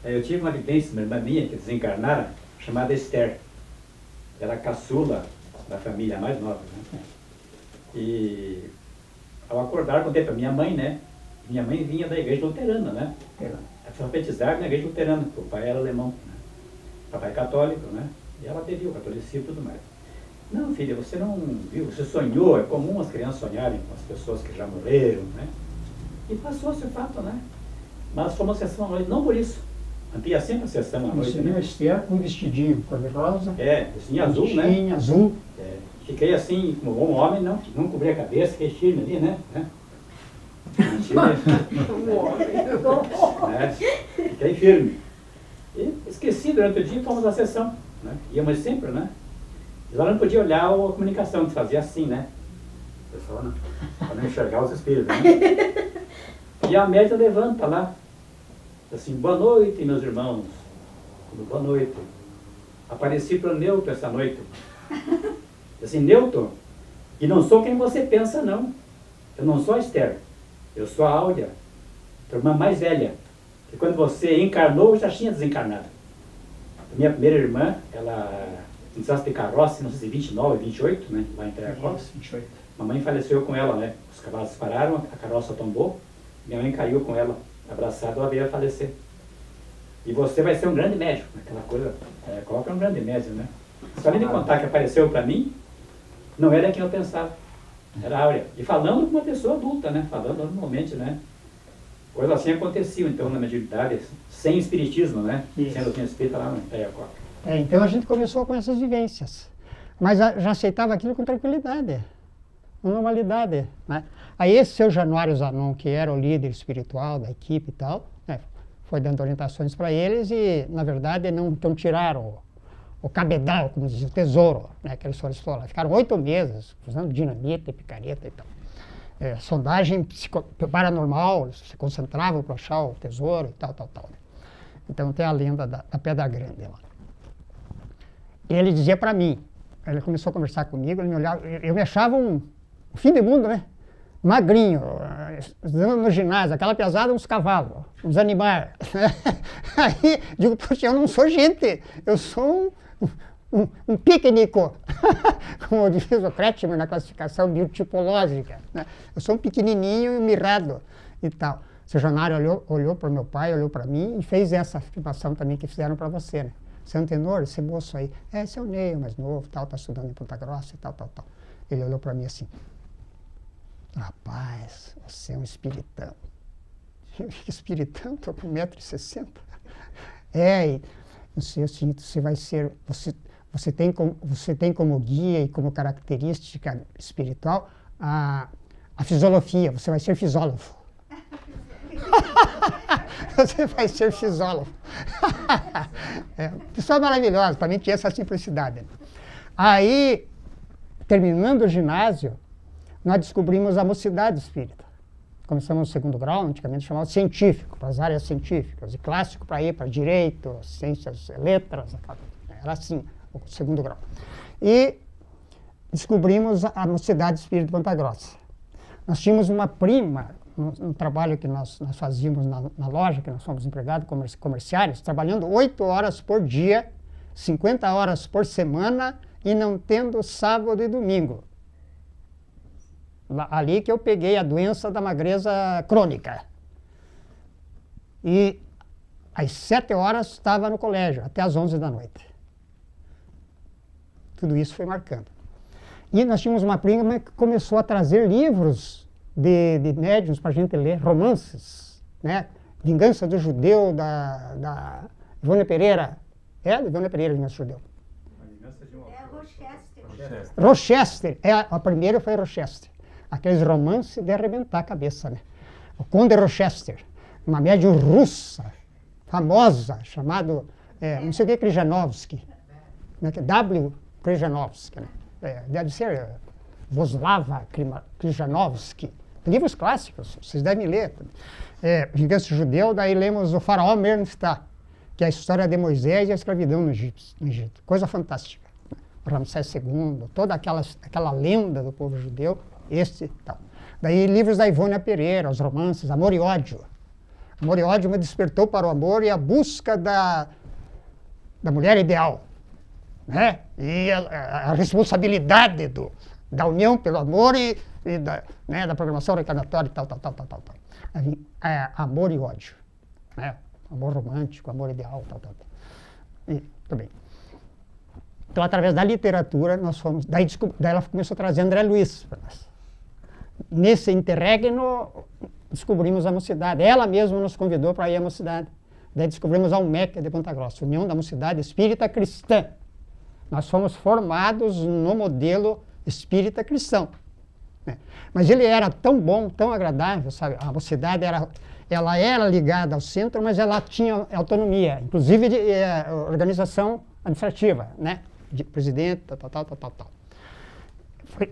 Eu tive uma vidência, uma irmã minha, que desencarnara, chamada Esther. Ela é a caçula da família, a mais nova, né? E ao acordar, contei para minha mãe, né? Minha mãe vinha da igreja luterana, né? Ela foi alfabetizada na igreja luterana, porque o pai era alemão, né? Papai católico, né? E ela teve o catolicismo e tudo mais. Não, filha, você não viu, você sonhou, é comum as crianças sonharem com as pessoas que já morreram, né? E passou-se o fato, né? Mas foi uma sessão à noite, não por isso. Havia sempre a sessão à noite. Você viu a Esther com um vestidinho cor-de-rosa? Vestidinho azul, né? Vestidinho azul. Fiquei assim, como um bom homem, não cobri a cabeça, fiquei firme ali, né? Fiquei firme. esqueci durante o dia e fomos à sessão, né? Íamos sempre, né? E lá não podia olhar a comunicação, a gente fazia assim, né? O pessoal não, para não enxergar os espíritos, né? E a média levanta lá, assim, boa noite, meus irmãos. Boa noite. Apareci para o Newton essa noite. Assim, Newton, e não sou quem você pensa, não. Eu não sou a Esther. Eu sou a Áurea, a irmã mais velha. Que quando você encarnou, eu já tinha desencarnado. A minha primeira irmã, ela em desastre de carroça, não sei se 29, 28, né? Lá em Taiacós. 28. Mamãe faleceu com ela, né? Os cavalos pararam, a carroça tombou. Minha mãe caiu com ela, abraçada, ela veio a falecer. E você vai ser um grande médico, aquela coisa, coloca um grande médico, né? Só de contar que apareceu para mim, não era quem eu pensava, era a Áurea. E falando com uma pessoa adulta, né? Falando normalmente, né? Coisas assim aconteciam, então, na mediunidade, sem espiritismo, né? Isso. Sendo que espírita lá no Taiacó. Então a gente começou com essas vivências, mas já aceitava aquilo com tranquilidade, com normalidade, né? Aí esse seu Januário Zanon, que era o líder espiritual da equipe e tal, né, foi dando orientações para eles e, na verdade, não tiraram o cabedal, como dizia, o tesouro, né, que eles foram lá. Ficaram 8 meses usando dinamite, picareta e tal. Sondagem paranormal, se concentravam para achar o tesouro e tal, tal, tal. Então tem a lenda da Pedra Grande lá. E ele dizia para mim, ele começou a conversar comigo, ele me olhava, eu me achava o fim do mundo, né? Magrinho, andando no ginásio, aquela pesada, uns cavalos, uns animais. Aí, digo, poxa, eu não sou gente, eu sou um piquenico, como diz o Kretschmann na classificação biotipológica, né? Eu sou um pequenininho e mirrado e tal. O seu Januário olhou para o meu pai, olhou para mim e fez essa afirmação também que fizeram para você, né? Você é um tenor, esse moço aí, esse é o Ney, mais novo, tal, tá estudando em Ponta Grossa e tal, tal, tal. Ele olhou para mim assim, rapaz, você é um espiritão. Espiritão? Estou com 1,60 m. Não sei, assim, você vai ser, você tem como guia e como característica espiritual a fisiologia, você vai ser fisólogo. Você vai ser fisólogo. Pessoa maravilhosa, também tinha essa simplicidade. Aí, terminando o ginásio, nós descobrimos a mocidade espírita. Começamos no 2º grau, antigamente chamava científico, para as áreas científicas, e clássico para ir para direito, ciências, letras, era assim, o 2º grau. E descobrimos a mocidade espírita de Ponta Grossa. Nós tínhamos uma prima, no trabalho que nós fazíamos na loja, que nós somos empregados comerciários, trabalhando 8 horas por dia, 50 horas por semana e não tendo sábado e domingo. Ali que eu peguei a doença da magreza crônica. E às 7 horas estava no colégio, até às 11 da noite. Tudo isso foi marcando. E nós tínhamos uma prima que começou a trazer livros de médiuns para a gente ler, romances, né? Vingança do Judeu, da Ivone Pereira. É, Ivone Pereira, Vingança do Judeu. Rochester. A primeira foi Rochester. Aqueles romances de arrebentar a cabeça, né? O Conde Rochester, uma médium russa, famosa, chamado, não sei o que, Krijanovsky. Né? W. Krijanovsky, né? Deve ser Voslava Krijanovsky. Livros clássicos, vocês devem ler. Vingança do Judeu, daí lemos o Faraó Merneptah, que é a história de Moisés e a escravidão no Egito. Coisa fantástica. Ramsés II, toda aquela lenda do povo judeu, tal. Daí livros da Ivone Pereira, os romances, Amor e Ódio. Amor e Ódio me despertou para o amor e a busca da mulher ideal, né? E a responsabilidade da união pelo amor e da programação reencarnatória e tal. Amor e ódio, né? Amor romântico, amor ideal, tal. E também. Então, através da literatura, nós fomos... Daí ela começou a trazer André Luiz para nós. Nesse interregno, descobrimos a mocidade. Ela mesma nos convidou para ir à mocidade. Daí descobrimos a UMEC de Ponta Grossa, União da Mocidade Espírita Cristã. Nós fomos formados no modelo espírita cristão. Né? Mas ele era tão bom, tão agradável, sabe? A mocidade ela era ligada ao centro, mas ela tinha autonomia, inclusive de organização administrativa, né? De presidente, tal.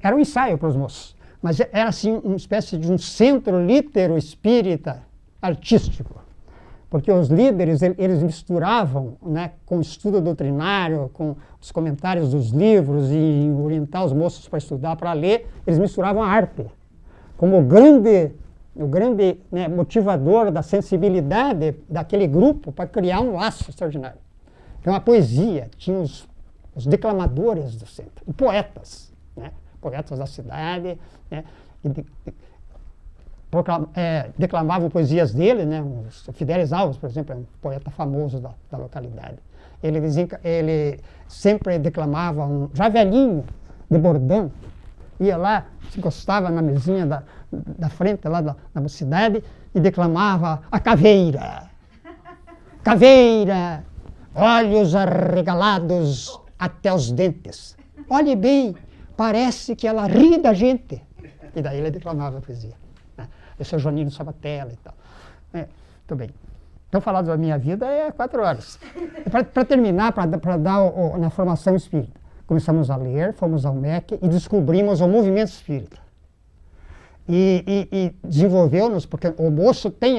Era um ensaio para os moços, mas era assim uma espécie de um centro lítero espírita artístico, porque os líderes eles misturavam, né, com o estudo doutrinário, com os comentários dos livros e orientar os moços para estudar, para ler, eles misturavam a arte como o grande, né, motivador da sensibilidade daquele grupo para criar um laço extraordinário. Então a poesia tinha os declamadores do centro, os poetas, né, poetas da cidade, né, declamavam poesias dele, né? O Fidélis Alves, por exemplo, é um poeta famoso da localidade. Ele sempre declamava, já velhinho, de bordão, ia lá, se encostava na mesinha da frente lá da mocidade e declamava a caveira. Caveira, olhos arregalados até os dentes. Olhe bem, parece que ela ri da gente. E daí ele declamava a poesia. Esse é o Joaninho Sabatella e tal. Muito bem. Então, falar da minha vida é 4 horas. Para terminar, para dar na formação espírita, começamos a ler, fomos ao MEC e descobrimos o movimento espírita. E desenvolveu-nos, porque o moço tem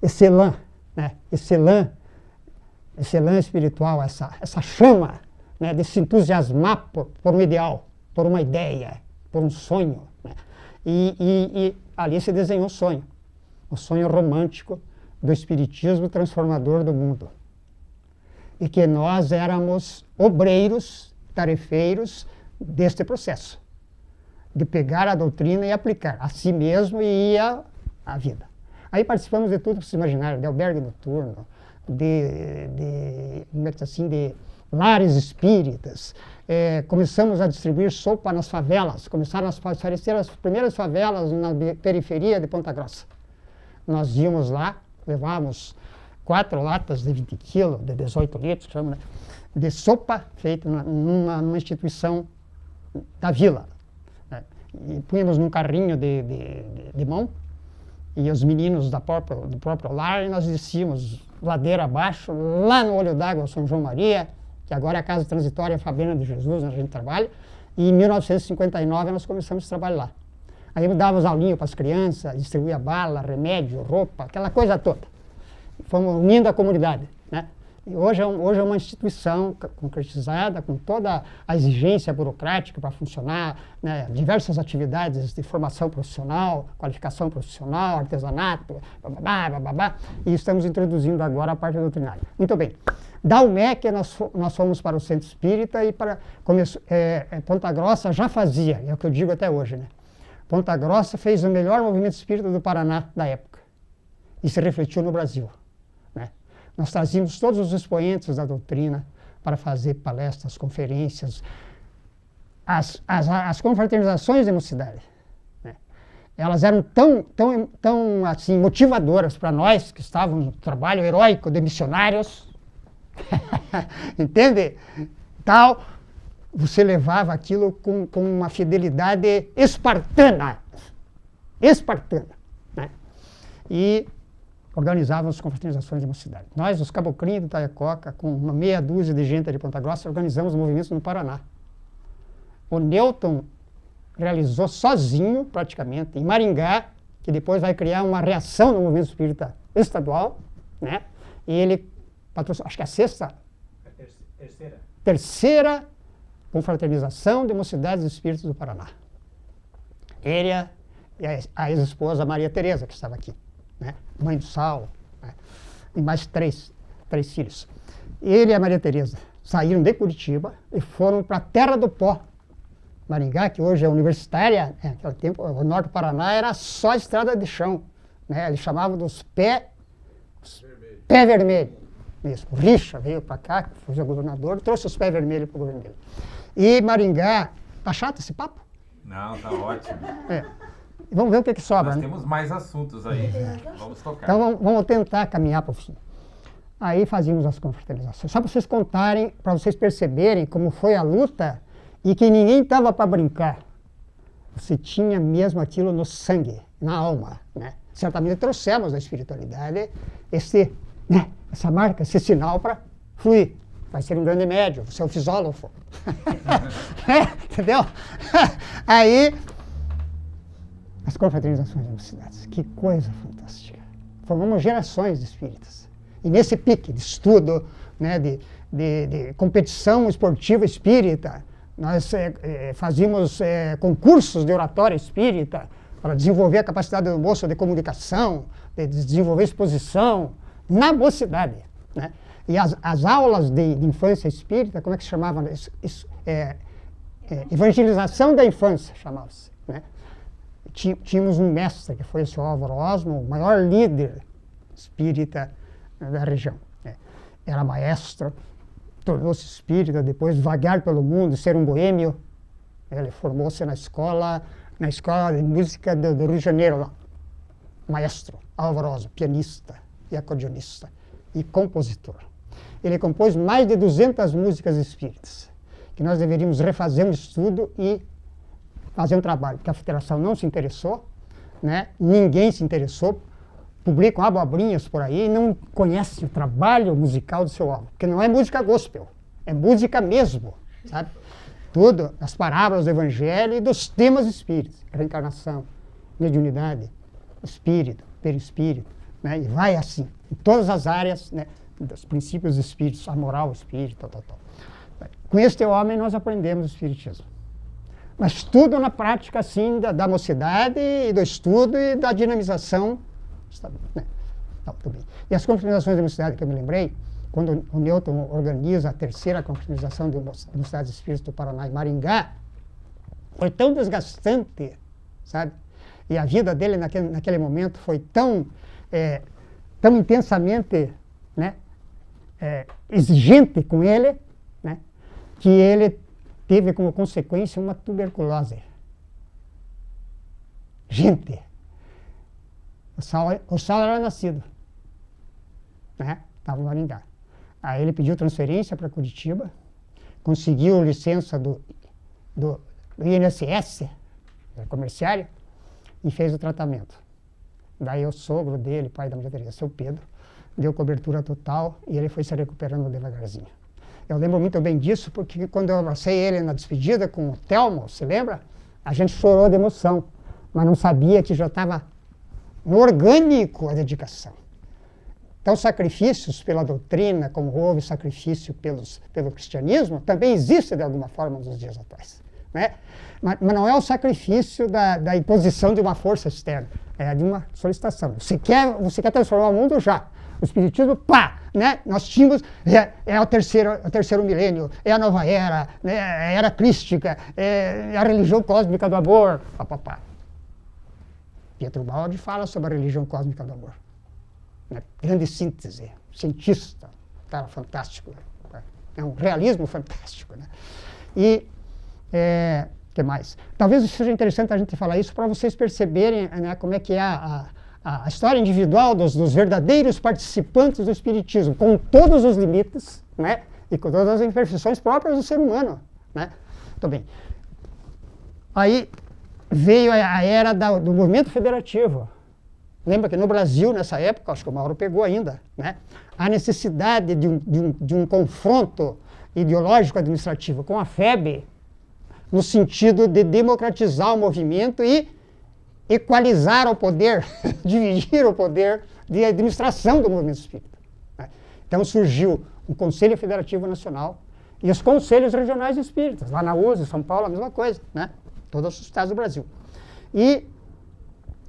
esse elan, né? Esse elan espiritual, essa chama, né? De se entusiasmar por um ideal, por uma ideia, por um sonho, né? E ali se desenhou o sonho romântico do espiritismo transformador do mundo. E que nós éramos obreiros, tarefeiros deste processo, de pegar a doutrina e aplicar a si mesmo e à vida. Aí participamos de tudo que vocês imaginaram, de albergue noturno, de lares espíritas. Começamos a distribuir sopa nas favelas, começaram a aparecer as primeiras favelas na periferia de Ponta Grossa. Nós íamos lá, levávamos 4 latas de 20 quilos, de 18 litros, chama, né, de sopa feita numa instituição da vila. Né? E punhamos num carrinho de mão, e os meninos do próprio lar, e nós descíamos ladeira abaixo, lá no Olho d'Água, São João Maria, que agora é a Casa Transitória Fabiana de Jesus, onde a gente trabalha, e em 1959 nós começamos a trabalhar lá. Aí dávamos aulinha para as crianças, distribuía bala, remédio, roupa, aquela coisa toda. Fomos unindo a comunidade, né? E hoje é uma instituição concretizada, com toda a exigência burocrática para funcionar, né? Diversas atividades de formação profissional, qualificação profissional, artesanato, babá, e estamos introduzindo agora a parte doutrinária. Muito bem. Da UMEC nós fomos para o Centro Espírita e Ponta Grossa já fazia, é o que eu digo até hoje, né? Ponta Grossa fez o melhor movimento espírita do Paraná da época e se refletiu no Brasil. Nós trazíamos todos os expoentes da doutrina para fazer palestras, conferências. As confraternizações de mocidade, né? Elas eram tão assim, motivadoras para nós que estávamos no trabalho heróico de missionários. Entende? Tal, você levava aquilo com uma fidelidade espartana. Né? E organizávamos confraternizações de mocidade. Nós, os caboclinhos do Itaiococa, com uma meia dúzia de gente de Ponta Grossa, organizamos movimentos no Paraná. O Newton realizou sozinho, praticamente, em Maringá, que depois vai criar uma reação no movimento espírita estadual, né? E ele patrocinou, acho que é a terceira confraternização de mocidades espíritas do Paraná. Ele e a ex-esposa Maria Tereza, que estava aqui, né? Mãe do Saulo, né? E mais três filhos. Ele e a Maria Tereza saíram de Curitiba e foram para a Terra do Pó, Maringá, que hoje é universitária. Naquele tempo, o norte do Paraná era só estrada de chão, né? Eles chamavam dos pé vermelho. Isso. O Richa veio para cá, foi o governador, trouxe os pés vermelhos para o governo dele. E Maringá, tá chato esse papo? Não, tá ótimo. Vamos ver o que sobra. Nós né? temos mais assuntos aí, vamos tocar. Então vamos tentar caminhar para o fim. Aí fazíamos as confraternizações. Só para vocês contarem, para vocês perceberem como foi a luta e que ninguém estava para brincar. Você tinha mesmo aquilo no sangue, na alma, né? certamente trouxemos da espiritualidade essa marca, esse sinal para fluir. Vai ser um grande médium, você é um fisólogo. Entendeu? Aí, as confraternizações de mocidades, que coisa fantástica. Formamos gerações de espíritas. E nesse pique de estudo, né, de competição esportiva espírita, nós fazíamos concursos de oratória espírita para desenvolver a capacidade do moço de comunicação, de desenvolver exposição na mocidade, né? E as aulas de infância espírita, como é que se chamava? Evangelização da infância, chamava-se, né? Tínhamos um mestre, que foi o Sr. Álvaro Osmo, o maior líder espírita da região, né? Era maestro, tornou-se espírita, depois vagar pelo mundo, ser um boêmio. Ele formou-se na escola de música do Rio de Janeiro, lá. Maestro Álvaro Osmo, pianista e acordeonista e compositor. Ele compôs mais de 200 músicas espíritas, que nós deveríamos refazer um estudo e fazer um trabalho, porque a federação não se interessou, né? Ninguém se interessou, publicam abobrinhas por aí e não conhecem o trabalho musical do seu álbum, porque não é música gospel, é música mesmo, sabe? Tudo, as parábolas do Evangelho e dos temas espíritas, reencarnação, mediunidade, espírito, perispírito, né? E vai assim, em todas as áreas, né, dos princípios espíritos, a moral espírita, tal. Com este homem nós aprendemos o espiritismo. Mas tudo na prática, assim, da mocidade e do estudo e da dinamização. Né? Não, tudo bem. E as confraternizações de mocidade que eu me lembrei, quando o Newton organiza a terceira confraternização de mocidades espíritas do Paraná e Maringá, foi tão desgastante, sabe? E a vida dele naquele momento foi tão intensamente, né, exigente com ele, né, que ele teve como consequência uma tuberculose. Gente, o Saulo era nascido, né, estava no Maringá. Aí ele pediu transferência para Curitiba, conseguiu licença do INSS, comerciário, e fez o tratamento. Daí o sogro dele, pai da Maria Teresa, seu Pedro, deu cobertura total e ele foi se recuperando devagarzinho. Eu lembro muito bem disso porque quando eu abracei ele na despedida com o Telmo, se lembra? A gente chorou de emoção, mas não sabia que já estava no orgânico a dedicação. Então, sacrifícios pela doutrina, como houve sacrifício pelo cristianismo, também existe de alguma forma nos dias atuais, né? Mas não é o sacrifício da imposição de uma força externa, é de uma solicitação. Você quer transformar o mundo já. O espiritismo, pá, né? Nós tínhamos, é o terceiro milênio, é a nova era, né? É a era crística, é a religião cósmica do amor, pá. Pietro Baldi fala sobre a religião cósmica do amor. Né? Grande síntese, cientista, cara fantástico, né? É um realismo fantástico, né? E que mais? Talvez seja interessante a gente falar isso para vocês perceberem, né, como é que é a história individual dos verdadeiros participantes do espiritismo, com todos os limites, né, e com todas as imperfeições próprias do ser humano, né? Muito bem. Aí veio a era do movimento federativo. Lembra que no Brasil, nessa época, acho que o Mauro pegou ainda, né, a necessidade de um confronto ideológico administrativo com a FEB, no sentido de democratizar o movimento e equalizar o poder, dividir o poder de administração do movimento espírita, né? Então surgiu o Conselho Federativo Nacional e os Conselhos Regionais Espíritas, lá na USP, São Paulo, a mesma coisa, né? Todos os estados do Brasil. E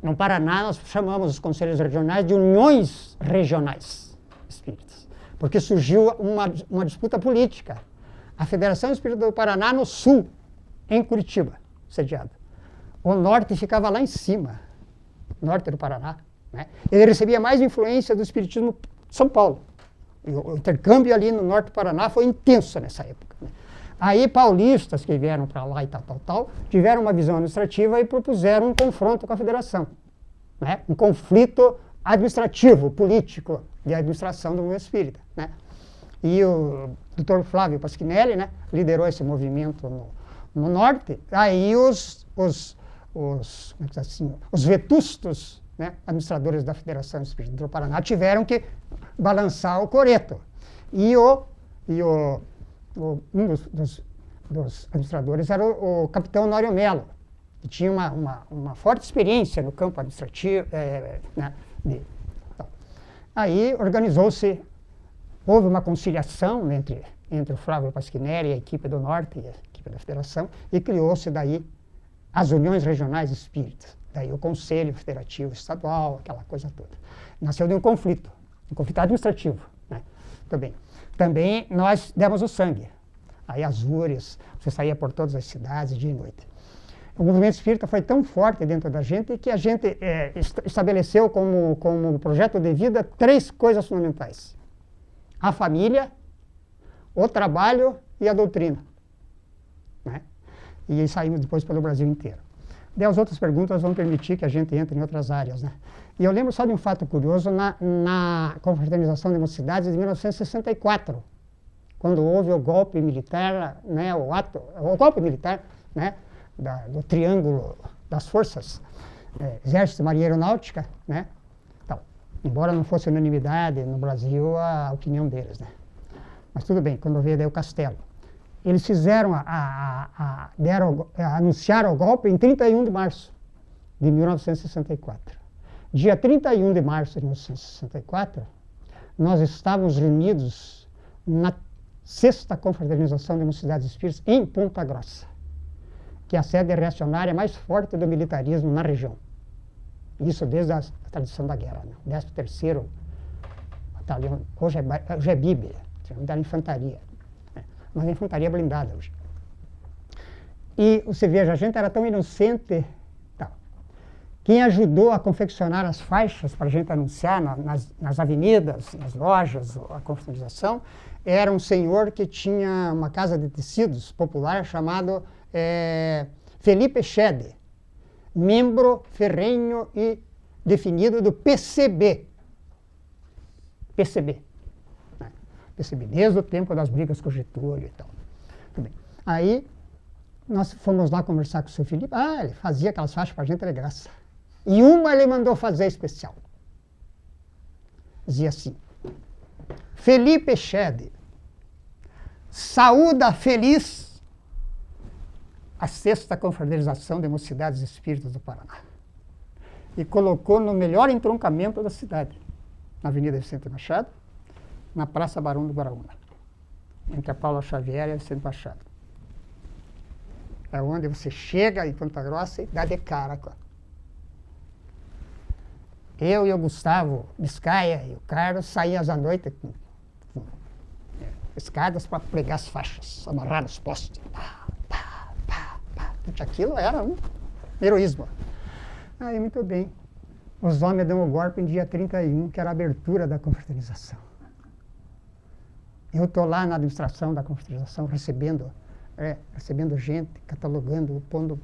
no Paraná nós chamamos os Conselhos Regionais de Uniões Regionais Espíritas, porque surgiu uma disputa política. A Federação Espírita do Paraná no sul, em Curitiba, sediado. O norte ficava lá em cima, norte do Paraná, né? Ele recebia mais influência do espiritismo de São Paulo. E o intercâmbio ali no norte do Paraná foi intenso nessa época, né? Aí paulistas que vieram para lá e tal, tiveram uma visão administrativa e propuseram um confronto com a federação, né? Um conflito administrativo, político, de administração do movimento espírita, né? E o Dr. Flávio Pasquinelli, né, liderou esse movimento no norte. Aí os vetustos né, administradores da Federação Espírita do Paraná tiveram que balançar o coreto. E um dos administradores era o capitão Honório Melo, que tinha uma forte experiência no campo administrativo. Né, então. Aí organizou-se, houve uma conciliação entre o Flávio Pasquinelli e a equipe do Norte e a equipe da Federação, e criou-se daí as uniões regionais espíritas, daí o Conselho Federativo Estadual, aquela coisa toda. Nasceu de um conflito administrativo, né? Também nós demos o sangue. Aí as URES, você saía por todas as cidades, dia e noite. O movimento espírita foi tão forte dentro da gente que a gente estabeleceu como projeto de vida 3 coisas fundamentais: a família, o trabalho e a doutrina, né? E saímos depois pelo Brasil inteiro. Daí as outras perguntas vão permitir que a gente entre em outras áreas, né? E eu lembro só de um fato curioso na Confraternização de Mocidades de 1964, quando houve o golpe militar, né, o golpe militar, né, do triângulo das forças, Exército, Marinha e Aeronáutica, né? Então, embora não fosse unanimidade no Brasil a opinião deles, né? Mas tudo bem, quando veio daí o Castelo. Eles fizeram, anunciaram o golpe em 31 de março de 1964. Dia 31 de março de 1964, nós estávamos reunidos na 6ª Confraternização de Mocidades Espíritas em Ponta Grossa, que é a sede reacionária mais forte do militarismo na região. Isso desde a tradição da guerra, né? 13º Batalhão, hoje é BIB, da infantaria, né? Mas a infantaria blindada hoje. E você veja, a gente era tão inocente. Quem ajudou a confeccionar as faixas para a gente anunciar nas avenidas, nas lojas, a confraternização, era um senhor que tinha uma casa de tecidos popular chamado Felipe Schede, membro ferrenho e definido do PCB. PCB, desde o tempo das brigas com o Getúlio e tal. Tudo bem. Aí nós fomos lá conversar com o seu Felipe. Ele fazia aquelas faixas para a gente de graça. E uma ele mandou fazer especial. Dizia assim: Felipe Schede saúda feliz a 6ª Confraternização de Mocidades Espíritas do Paraná. E colocou no melhor entroncamento da cidade, na Avenida Vicente Machado, na Praça Barão do Guaraúna, entre a Paula Xavier e a Vicente Machado. É onde você chega em Ponta Grossa e dá de cara com eu e o Gustavo Biscaia e o Carlos saíamos à noite com escadas para pregar as faixas, amarrar os postes. Aquilo era um heroísmo. Aí, muito bem. Os homens dão o golpe em dia 31, que era a abertura da confraternização. Eu estou lá na administração da confraternização, recebendo gente, catalogando, pondo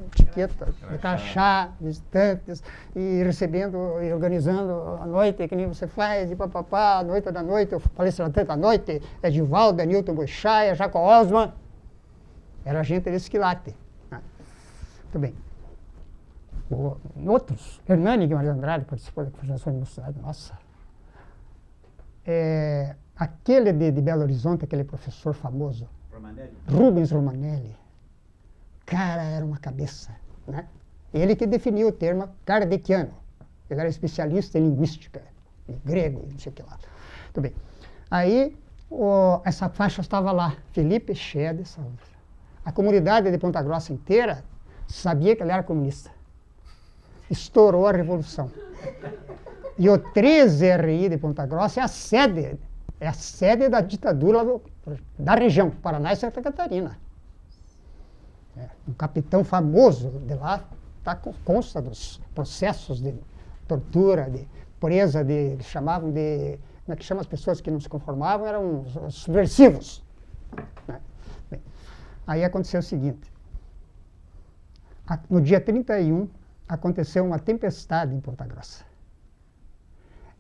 etiquetas, crachá, visitantes, e recebendo e organizando a noite, que nem você faz, e papapá, a noite da noite, eu palestrante da noite, Edivaldo, Newton Boixaia, Jaco Osman, era gente desse quilate. Muito bem. Outros, Hernani Guimarães Andrade participou da Confraternização de Mocidade, nossa. Aquele de Belo Horizonte, aquele professor famoso, Rubens Romanelli, cara, era uma cabeça, né? Ele que definiu o termo kardeciano. Ele era especialista em linguística, em grego, não sei o que lá. Muito bem. Aí, essa faixa estava lá, Felipe Schede. A comunidade de Ponta Grossa inteira sabia que ele era comunista. Estourou a Revolução. E o 13RI de Ponta Grossa é a sede da ditadura da região, Paraná e Santa Catarina. Um capitão famoso de lá consta dos processos de tortura, de presa, eles chamavam de... Como é que chama as pessoas que não se conformavam? Eram os subversivos. Né? Bem, aí aconteceu o seguinte. No dia 31, aconteceu uma tempestade em Ponta Grossa.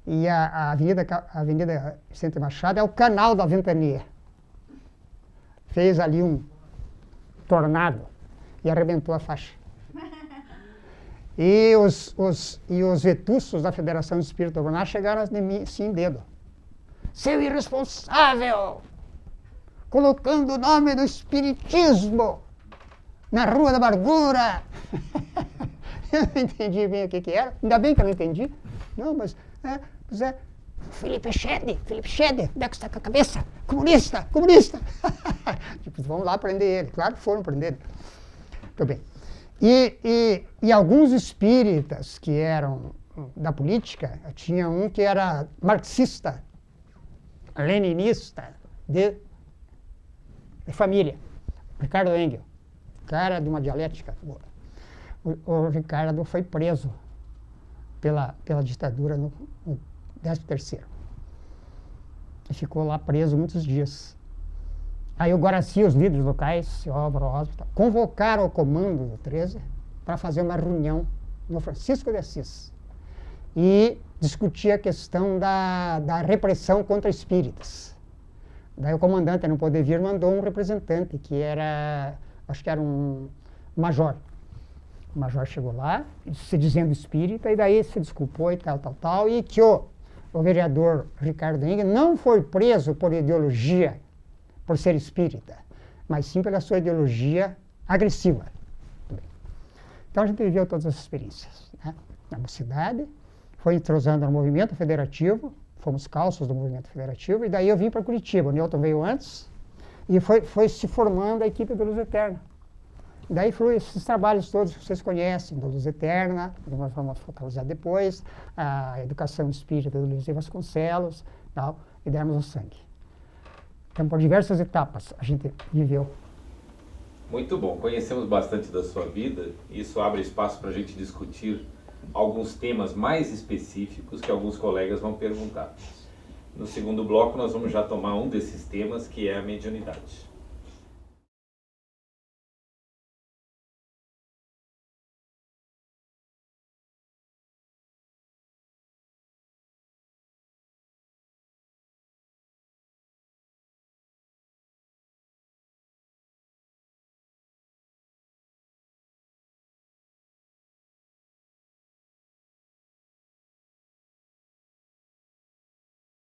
E a Avenida Vicente Machado é o canal da Ventania. Fez ali um tornado e arrebentou a faixa. E os vetussos da Federação Espírita Urbana chegaram de mim assim, dedo. Seu irresponsável! Colocando o nome do Espiritismo na Rua da Amargura! Eu não entendi bem o que era. Ainda bem que eu não entendi. Não, mas Felipe Schede, onde é que está com a cabeça? Comunista! Tipo, vamos lá prender ele. Claro que foram prender ele. Muito bem. E alguns espíritas que eram da política, tinha um que era marxista, leninista, de família, Ricardo Engel, cara de uma dialética boa. O Ricardo foi preso pela ditadura no 13º. E ficou lá preso muitos dias. Aí o Guaraci, os líderes locais, o Álvaro Oswald, convocaram o comando do 13 para fazer uma reunião no Francisco de Assis e discutir a questão da repressão contra espíritas. Daí o comandante, não poder vir, mandou um representante, que era, acho que era um major. O major chegou lá, se dizendo espírita, e daí se desculpou e tal, e que o vereador Ricardo Engel não foi preso por ideologia, por ser espírita, mas sim pela sua ideologia agressiva. Então a gente viveu todas as experiências, né? Na mocidade, foi entrosando no movimento federativo, fomos calços do movimento federativo, e daí eu vim para Curitiba. O Newton veio antes, e foi se formando a equipe do Luz Eterna. Daí foram esses trabalhos todos que vocês conhecem, do Luz Eterna, que nós vamos focalizar depois, a educação espírita do Luiz Vasconcelos, tal, e demos o sangue. Então, por diversas etapas, a gente viveu. Muito bom, conhecemos bastante da sua vida, e isso abre espaço para a gente discutir alguns temas mais específicos que alguns colegas vão perguntar. No segundo bloco, nós vamos já tomar um desses temas, que é a mediunidade.